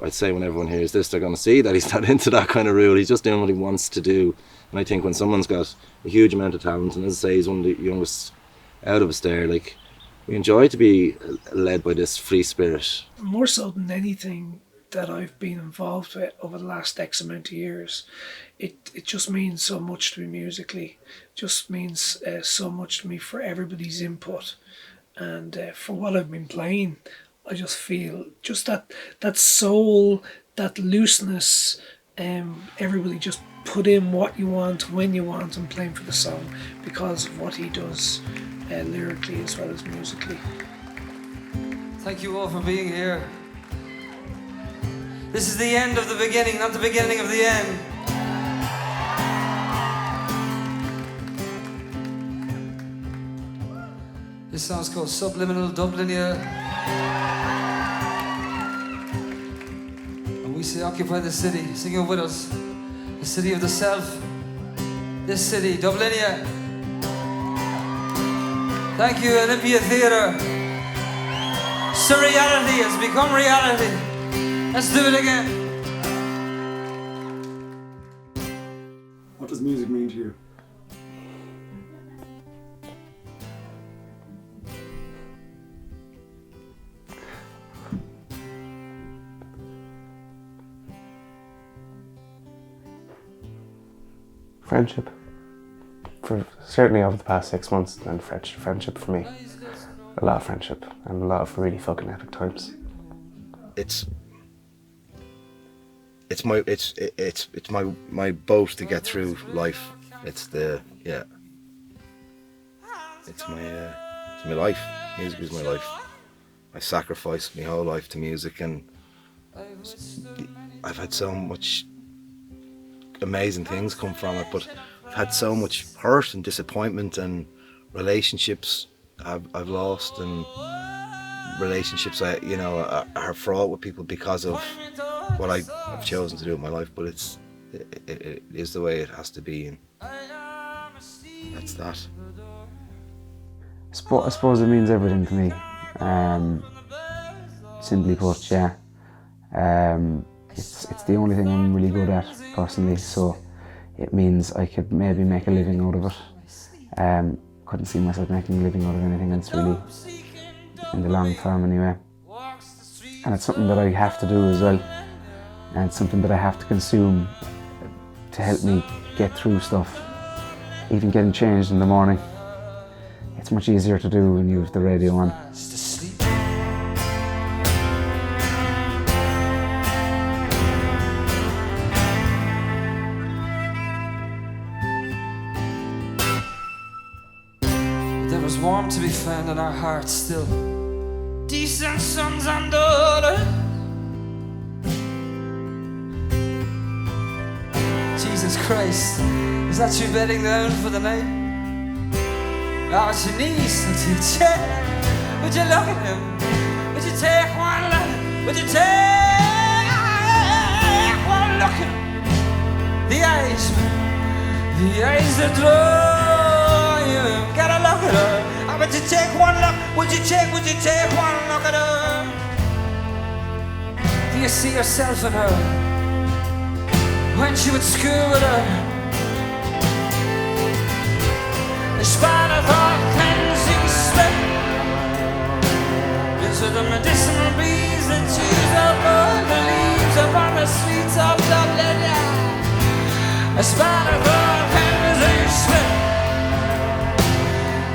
I'd say when everyone hears this, they're going to see that he's not into that kind of rule. He's just doing what he wants to do. And I think when someone's got a huge amount of talent, and as I say, he's one of the youngest out of us there, like, we enjoy to be led by this free spirit. More so than anything that I've been involved with over the last X amount of years, it just means so much to me musically. It just means so much to me for everybody's input, and for what I've been playing. I just feel just that soul, that looseness. Everybody just put in what you want, when you want, and playing for the song because of what he does. Lyrically as well as musically. Thank you all for being here. This is the end of the beginning, not the beginning of the end. This song's called Subliminal Dublin, yeah. And we say occupy the city, sing it with us. The city of the self. This city, Dublin, yeah. Thank you, Olympia Theatre. Surreality has become reality. Let's do it again. What does music mean to you? Friendship. Certainly over the past 6 months, and friendship for me. A lot of friendship and a lot of really fucking epic times. It's my boat to get through life. It's my life. Music is my life. I sacrificed my whole life to music, and I've had so much amazing things come from it, but I've had so much hurt and disappointment, and relationships I've lost, and relationships are fraught with people because of what I've chosen to do with my life. But it is the way it has to be, and that's that. I suppose it means everything to me. Simply put, yeah. It's the only thing I'm really good at personally, so it means I could maybe make a living out of it. Couldn't see myself making a living out of anything else really, in the long term anyway. And it's something that I have to do as well, and it's something that I have to consume to help me get through stuff. Even getting changed in the morning, it's much easier to do when you have the radio on. There was warmth to be found in our hearts still. Decent sons and daughters. Jesus Christ, is that you bedding down for the night? Out at your knees until you check. Would you look at him? Would you take one look? Would you take one look at him? The eyes that draw you. Gotta look at her. Would you take one look? Would you take one look at her? Do you see yourself in her? Went you at school with her? A span of our cleansing spit into the medicinal breeze that chews up all the leaves upon the streets of Dublin. A span of our cleansing spit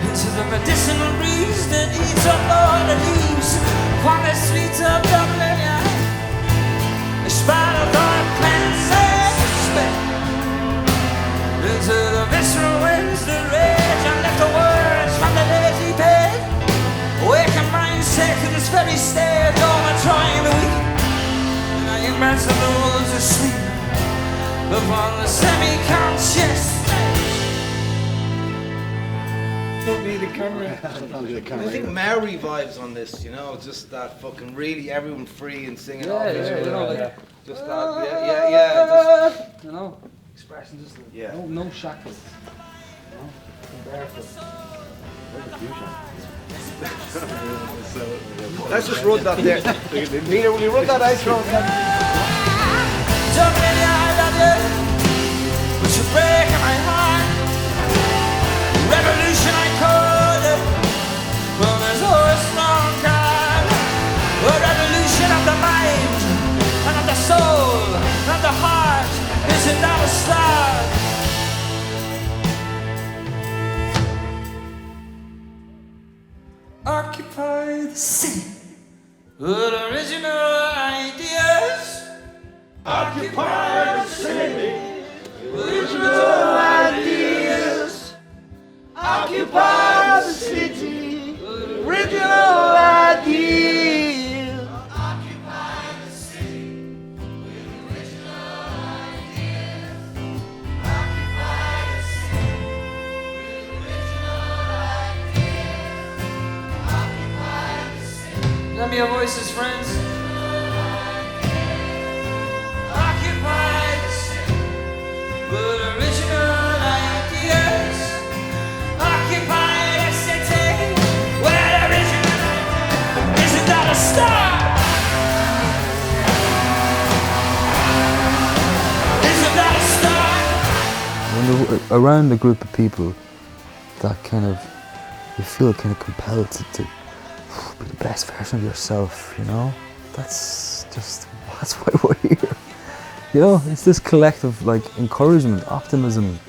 into the medicinal breeze that eats up all the leaves upon the streets of Dublin. A span of our cleansing spit into the visceral winds that rage and lift the words from the lazy bed. Awaken mindset to this very state, trying to weak. And I immerse the wolves asleep upon the semi-conscious. Don't need a camera. I think Maori vibes on this, you know, just that fucking really everyone free and singing off each other. You know, like, just that, yeah. Just, you know, expressing just yeah. no shackles. You know, barefoot. let's just run that there. Peter, will you run that outro? Dublin, I love you, but you're breaking my heart. Revolution, I call it. Well, there's always strong kind. A revolution of the mind and of the soul and the heart. Isn't that a start? Occupy the city with original ideas. Occupy the city with original ideas. Occupy the city with original ideas. Occupy the city with original ideas. Occupy the city with original ideas. Occupy the city. Lend me your voices, friends. Occupy the city with original ideas. Occupy the city with original. Isn't that a start? Isn't that a start? When you're around a group of people that kind of, you feel kind of compelled to be the best version of yourself, you know? That's why we're here. You know, it's this collective like encouragement, optimism.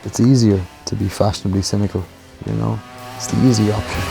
It's easier to be fashionably cynical, you know? It's the easy option.